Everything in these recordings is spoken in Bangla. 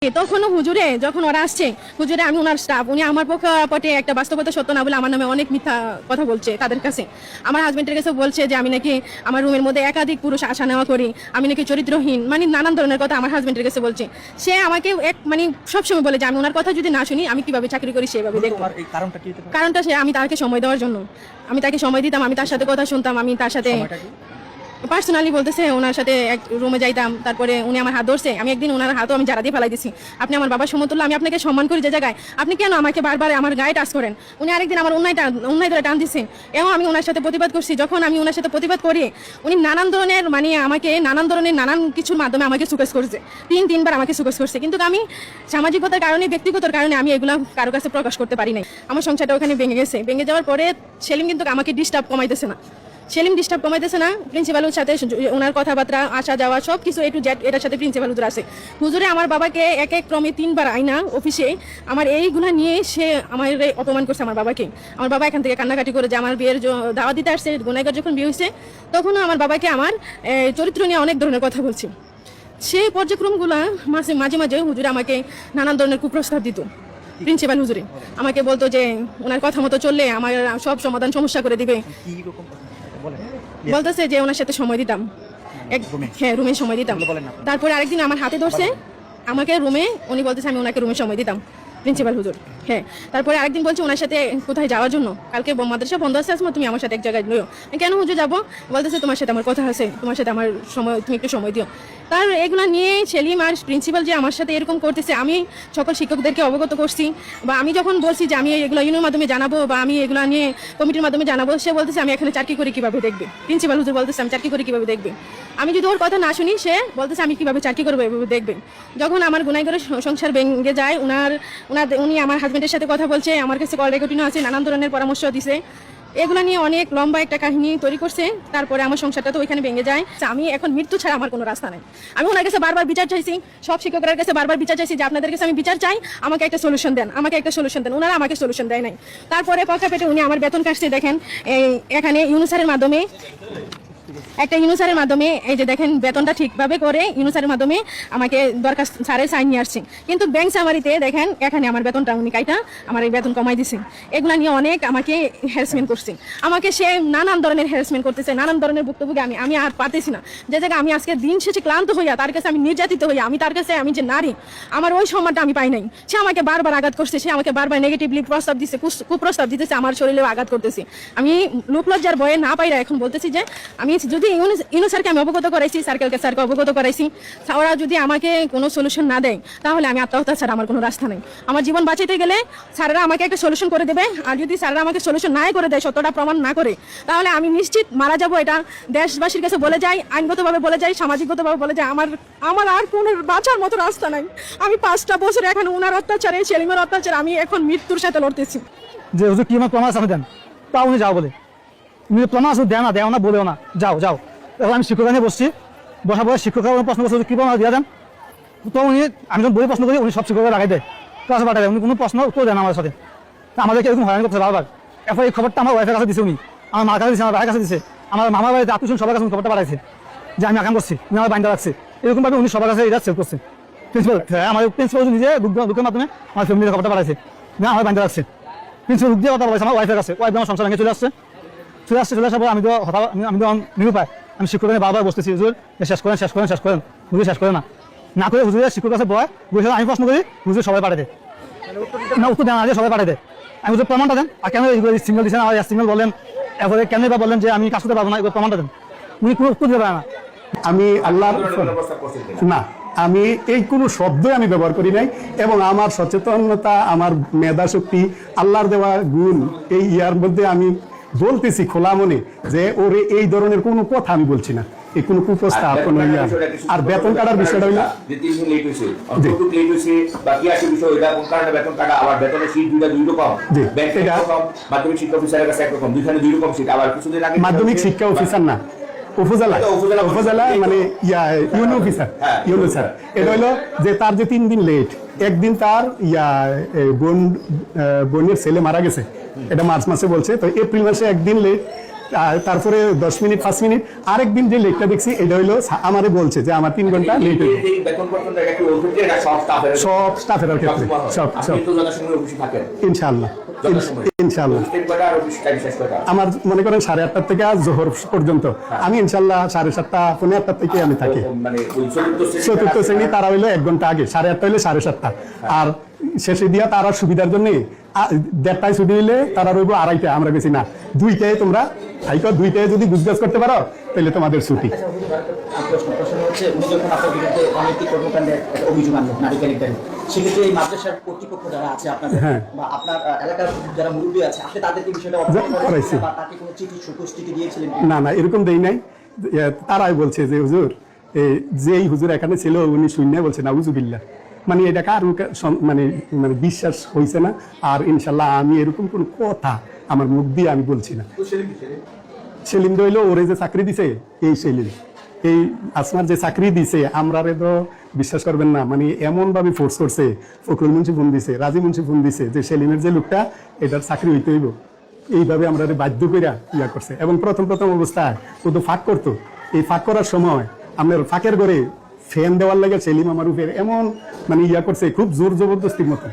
তখনও হুজুরে যখন ওরা আসছে, হুজুরে আমি ওনার স্টাফ, উনি আমার পক্ষে একটা বাস্তবতা সত্য না বলে আমার নামে অনেক মিথ্যা কথা বলছে তাদের কাছে। আমার হাজবেন্ডের কাছে বলছে যে আমি নাকি আমার রুমের মধ্যে একাধিক পুরুষ আসা নেওয়া করি, আমি নাকি চরিত্রহীন, মানে নানান ধরনের কথা আমার হাজবেন্ডের কাছে বলছে। সে আমাকে মানে সবসময় বলে যে আমি ওনার কথা যদি না শুনি আমি কিভাবে চাকরি করি সেভাবে দেখবো। কারণটা সে আমি তাকে সময় দেওয়ার জন্য, আমি তাকে সময় দিতাম, আমি তার সাথে কথা শুনতাম, আমি তার সাথে পার্সোনালি বলতেছে ওনার সাথে এক রুমে যাইতাম। তারপরে উনি আমার হাত ধরছে, আমি একদিন ওনার হাতও আমি জারা দিয়ে ফেলাই দিছি। আপনি আমার বাবার সমতুল্য, আমি আপনাকে সম্মান করি যে জায়গায়, আপনি কেন আমাকে বারবার আমার গায়ে টাচ করেন? উনি আরেকদিন আমার অন্যায় ধরে টান দিচ্ছে এবং আমি ওনার সাথে প্রতিবাদ করছি। যখন আমি ওনার সাথে প্রতিবাদ করি উনি নানান ধরনের মানে আমাকে নানান কিছুর মাধ্যমে আমাকে সুকেস করছে, তিনবার আমাকে সুকেস করছে। কিন্তু আমি সামাজিকতার কারণে, ব্যক্তিগতর কারণে আমি এগুলো কারো কাছে প্রকাশ করতে পারি নাই। আমার সংসারটা ওখানে ভেঙে গেছে। ভেঙে যাওয়ার পরে সেলিম কিন্তু আমাকে ডিস্টার্ব কমাইতেছে না, প্রিন্সিপালের সাথে ওনার কথাবার্তা, আসা যাওয়া সব কিছু A to Z এটার সাথে প্রিন্সিপাল হুজুর আছে। হুজুরে আমার বাবাকে এক ক্রমে 3বার আইনা অফিসে আমার এইগুলা নিয়ে সে আমার অপমান করছে আমার বাবাকে। আমার বাবা এখান থেকে কান্নাকাটি করে যে আমার বিয়ের দাওয়া দিতে আসছে, গুনাইগার যখন বিয়ে হয়েছে তখনও আমার বাবাকে আমার চরিত্র নিয়ে অনেক ধরনের কথা বলছি। সেই পর্যায়ক্রমগুলা মাঝে মাঝে হুজুরে আমাকে নানান ধরনের কুপ্রস্তাব দিত। প্রিন্সিপাল হুজুরে আমাকে বলতো যে ওনার কথা মতো চললে আমার সব সমাধান সমস্যা করে দিবে। বলতেছে যে ওনার সাথে সময় দিতাম, হ্যাঁ রুমে সময় দিতাম। তারপরে আরেকদিন আমার হাতে ধরছে আমাকে রুমে, উনি বলতেছে আমি ওনাকে রুমে সময় দিতাম, প্রিন্সিপাল হুজুর। হ্যাঁ, তারপরে আরেকদিন বলছে ওনার সাথে কোথায় যাওয়ার জন্য, কালকে মাদ্রাসা বন্ধ আছে, আসমা তুমি আমার সাথে এক জায়গায় নিও। কেন হুজুর যাবো? বলতেছে তোমার সাথে আমার কথা আছে, তোমার সাথে আমার সময়, তুমি একটু সময় দিও। তার এগুলো নিয়ে সেলিম আর প্রিন্সিপাল যে আমার সাথে এরকম করতেছে, আমি সকল শিক্ষকদেরকে অবগত করছি, বা আমি যখন বলছি যে আমি এগুলো ইউনিয়নের মাধ্যমে জানাবো বা আমি এগুলো নিয়ে কমিটির মাধ্যমে জানাবো, সে বলতেছে আমি এখানে চাকরি করে কিভাবে দেখবে। প্রিন্সিপাল হুজুর বলতেছে আমি চাকরি করে কিভাবে দেখবে। আমি যদি ওর কথা না শুনি সে বলতেছে আমি কিভাবে চাকরি করবো এভাবে দেখবে। যখন আমার গুনাইগারের সংসার ভেঙে যায়, উনি আমার হাজবেন্ডের সাথে কথা বলছে, আমার কাছে কল রেকর্ডিংও আছে, নানান ধরনের পরামর্শ দিছে, এগুলো নিয়ে অনেক লম্বা একটা কাহিনী তৈরি করছে। তারপরে আমার সংসারটা তো ওইখানে ভেঙে যায়। আমি এখন মৃত্যু ছাড়া আমার কোনো রাস্তা নাই। আমি ওনার কাছে বারবার বিচার চাইছি, সব শিক্ষকদের কাছে বারবার বিচার চাইছি যে আপনাদের কাছে আমি বিচার চাই, আমাকে একটা সলিউশন দেন। ওনারা আমাকে সলিউশন দেয় নাই। তারপরে পক্ষা পেটে উনি আমার বেতন কাটছে, দেখেন এখানে ইউনুসারের মাধ্যমে এই যে দেখেন বেতনটা ঠিকভাবে করে ইউনুসারের মাধ্যমে আমাকে দরখাস্ত স্যারের সাইন নিয়ে আসছে। কিন্তু ব্যাংক সামারিতে দেখেন এখানে আমার বেতনটা উনি কাইটা আমার এই বেতন কমাই দিছে। এগুলা নিয়ে অনেক আমাকে হ্যারাসমেন্ট করছে, আমাকে সে নানান ধরনের হ্যারাসমেন্ট করতেছে, নানান ধরনের ভুক্তভোগী। আমি আর পারতেছি না, যে জায়গায় আমি আজকে দিন শেষে ক্লান্ত হইয়া তার কাছে আমি নির্যাতিত হইয়া, আমি তার কাছে আমি যে নারী, আমার ওই সম্মানটা আমি পাই নাই। সে আমাকে বারবার আঘাত করছে, সে আমাকে বারবার নেগেটিভলি প্রস্তাব দিচ্ছে, কুপ্রস্তাব দিতেছে, আমার শরীরেও আঘাত করতেছে। আমি লোকলজ্জার ভয়ে না পাইরা এখন বলতেছি যে আমি যদি স্যারকে আমি অবগত করাইছি, স্যারকে অবগত করাইছি, ওরা যদি আমাকে কোনো সলিউশন না দেয় তাহলে আমি আত্মহত্যা ছাড়া আমার কোনো রাস্তা নেই। আমার জীবন বাঁচাইতে গেলে স্যাররা আমাকে একটা সলিউশন করে দেবে, আর যদি স্যাররা আমাকে সলিউশন নাই করে দেয়, সত্যটা প্রমাণ না করে, তাহলে আমি নিশ্চিত মারা যাব। এটা দেশবাসীর কাছে বলে যাই, আইনগতভাবে বলে যাই, সামাজিকগতভাবে বলে যাই, আমার আর কোনো বাঁচার মতো রাস্তা নাই। আমি 5টা বছর এখন ওনার অত্যাচারে, সেলিমের অত্যাচারে আমি এখন মৃত্যুর সাথে লড়তেছি। যে হুজুর কি আমার প্রমাণ আছে দেন, তাও উনি যাও বলে, প্রমাণ আছে দেও না বলেও না, যাও। এখন আমি শিক্ষক নিয়ে বসছি, বসার পরে শিক্ষকরা প্রশ্ন করছে কি প্রমাণ দিয়ে দেন, তো আমি যখন বই প্রশ্ন করি উনি সব শিক্ষকরা লাগাই দেয়, ক্লাসে পাঠায় দেয়, উনি কোনো প্রশ্ন উত্তর দেন আমার সাথে। আমাদেরকে এরকম হয়রানি করছে বারবার। এরপর এই খবরটা আমার ওয়াইফের কাছে দিছে, উনি আমার মার কাছে দিচ্ছে, আমার ভাইয়ের কাছে দিচ্ছে, আমার মামার বাড়িতে আত্মীয় সবার কাছে খবরটা পাঠাইছে যে আমি আকাম করছি, উনি আমার বাইন্দা রাখছে। এরকমভাবে উনি সবার কাছে এটা সেভ করছে। প্রিন্সিপাল নিজে দুঃখের মাধ্যমে আমার ফ্যামিলির খবরটা পাঠাইছে, না আমার বাইন্দা রাখছে। প্রিন্সিপাল দিয়ে কথা বলেছে আমার ওয়াইফের কাছে, ওয়াইফ আমার সংসার ভেঙে চলে আসার পর আমি তো নিরুপায়, আমি শিক্ষকের বারবার বসতেছি, হুজুর শেষ করেন, হুজুর শেষ করে না করে হুজুরের শিক্ষক কাছে বসে আমি প্রশ্ন করি, হুজুর সবাই পাঠায় দেয়, না উত্তর দেন আগে সবাই পাঠায় দেয়। আমি হুজুর প্রমাণটা দেন, আর কেন সিঙ্গেল দিচ্ছেন, আমার সিঙ্গেল বললেন, এরপরে কেন বা বললেন যে আমি কাজ করতে পারবো না, এগুলো প্রমাণটা দেন। উনি কোনো উত্তর দিতে পারে না। আমি আল্লাহর না, আমি এই কোনো শব্দই আমি ব্যবহার করি নাই, এবং আমার সচেতনতা, আমার মেধা শক্তি, আল্লাহর দেওয়া গুণ, এই ইয়ার মধ্যে আমি বলতেছি খোলা মনে যে ওরে এই ধরনের কোনো কথা আমি বলছি না, এই কোনো কুপ্রস্তাব, কোনো ইয়া। আর বেতন কাটার বিষয়টা হইলো মাধ্যমিক শিক্ষা অফিসার না, উপজেলা মানে ইউনো অফিসার, ইউনো স্যার। এটা হইলো যে তার যে 3 দিন লেট, একদিন তার বোনের ছেলে মারা গেছে, এটা মার্চ মাসে বলছে, তো এপ্রিল মাসে একদিন লেট, তারপরে 10 মিনিট 5 মিনিট আরেকদিন যে লেটটা দেখছি এটা হইলো আমারে বলছে যে আমার 3 ঘন্টা লেট হইল এই বেতন পর্যন্ত একটা অভিযোগ এটা সব স্টাফের সব স্টাফের ক্ষেত্রে সব আপনি তো যথাসময়ে অফিসে থাকেন ইনশাআল্লাহ ইনশাআল্লাহ স্টেট কয়টা আর অফিস টাইম শেষ কয়টা আমার মনে করেন 8:30 থেকে আজ জোহর পর্যন্ত আমি ইনশাআল্লাহ 7:30 পৌনে 8 থেকে আমি থাকি মানে ওই চতুর্থ শ্রেণী তারা হইলো 1 ঘন্টা আগে 8:30 হইলে 7:30 আর শেষে দিয়া তারা সুবিধার জন্য 1:30টায় ছুটি হইলে তারা রইব 2:30 আমরা গেছি না 2টায় তোমরা থাইকো 2টায় যদি গুজগাজ করতে পারো তাহলে তোমাদের ছুটি প্রশ্ন হচ্ছে উনি যখন আপনার বিরুদ্ধে অনৈতিক কর্মকাণ্ডের একটা অভিযোগ আনলেন নারী কেলেঙ্কারি, সেক্ষেত্রে এই মাদ্রাসার কর্তৃপক্ষ যারা আছে আপনাদের বা আপনার এলাকার যারা মুরব্বী আছে আপনি তাদেরকে বিষয়টা অবগত করেছেন বা তাকে কোনো চিঠি সুপুষ্টিকে দিয়েছিলেন? না এরকম দেই নাই। তারাই বলছে যে হুজুর যেই হুজুর এখানে ছিল উনি শূন্য বলছে নাউজুবিল্লাহ, মানে এটা কার মানে মানে বিশ্বাস হয়েছে না। আর ইনশাল্লাহ আমি এরকম কোন কথা আমার মুখ দিয়ে আমি বলছি না। সেলিম রইল ওরে যে চাকরি দিছে এই সেলিম, এই আসমার যে চাকরি দিছে আমরা তো বিশ্বাস করবেন না, মানে এমন ভাবে ফোর্স করছে। ফখরুল মুন্সি ফোন দিছে, রাজি মুন্সি ফোন দিছে যে সেলিমের যে লোকটা এটার চাকরি হইতে হইব, এইভাবে আমরা বাধ্য কইরা ইয়া করছে। এবং প্রথম অবস্থায় ও তো ফাঁক করতো, এই ফাঁক করার সময় আপনার ফাঁকের ঘরে ফ্যান দেওয়ার লাগে সেলিম আমার উপরে এমন মানে ইয়া করছে খুব জোর জবরদস্তির মতো।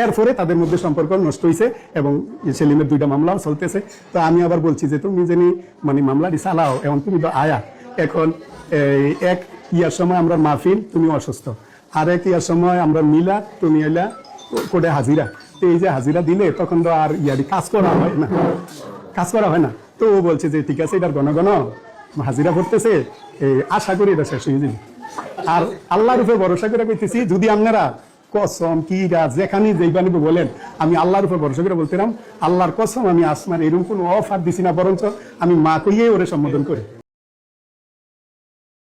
এরপরে তাদের মধ্যে সম্পর্ক নষ্ট হয়েছে এবং সেলিমের 2টা মামলাও চলতেছে। তো আমি আবার বলছি যে তুমি জানি মানে মামলাটি চালাও, এখন তুমি তো আয়া, এখন এক ইয়ার সময় আমরা মাহফিল, তুমি অসুস্থ, আর এক ইয়ার সময় আমরা মিলা, তুমি এলা কোটে হাজিরা। তো এই যে হাজিরা দিলে তখন তো আর ইয়ারি কাজ করা হয় না। তো ও বলছে যে ঠিক আছে এটার ঘন হাজিরা করতেছে, আশা করি এটা শেষ হয়ে যাবে। আর আল্লাহর উপর ভরসা করে কইতেছি, যদি আপনারা কসম কি যেখানে যেইবানি বলেন, আমি আল্লাহর উপর ভরসা করে বলতেলাম আল্লাহর কসম আমি আসমার এরকম কোনো অফার দিছি না, বরঞ্চ আমি মা কইয়ে ওরে সম্বোধন করি।